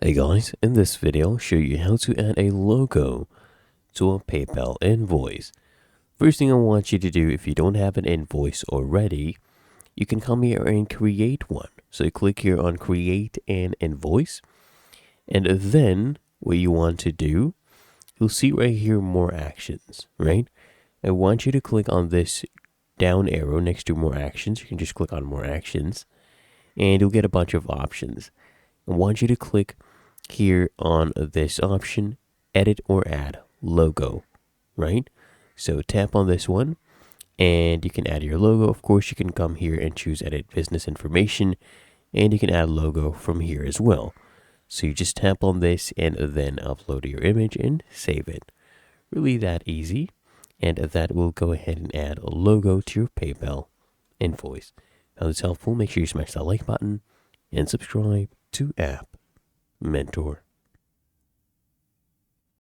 Hey guys, in this video I'll show you how to add a logo to a PayPal invoice. First thing I want you to do, if you don't have an invoice already, you can come here and create one. So you click here on create an invoice, and then what you want to do, you'll see right here more actions, right? I want you to click on this down arrow next to more actions. You can just click on more actions and you'll get a bunch of options. I want you to click here on this option, edit or add logo, right? So tap on this one and you can add your logo. Of course, you can come here and choose edit business information and you can add logo from here as well. So you just tap on this and then upload your image and save it. Really that easy. And that will go ahead and add a logo to your PayPal invoice. If it's helpful, make sure you smash that like button and subscribe to App Mentor.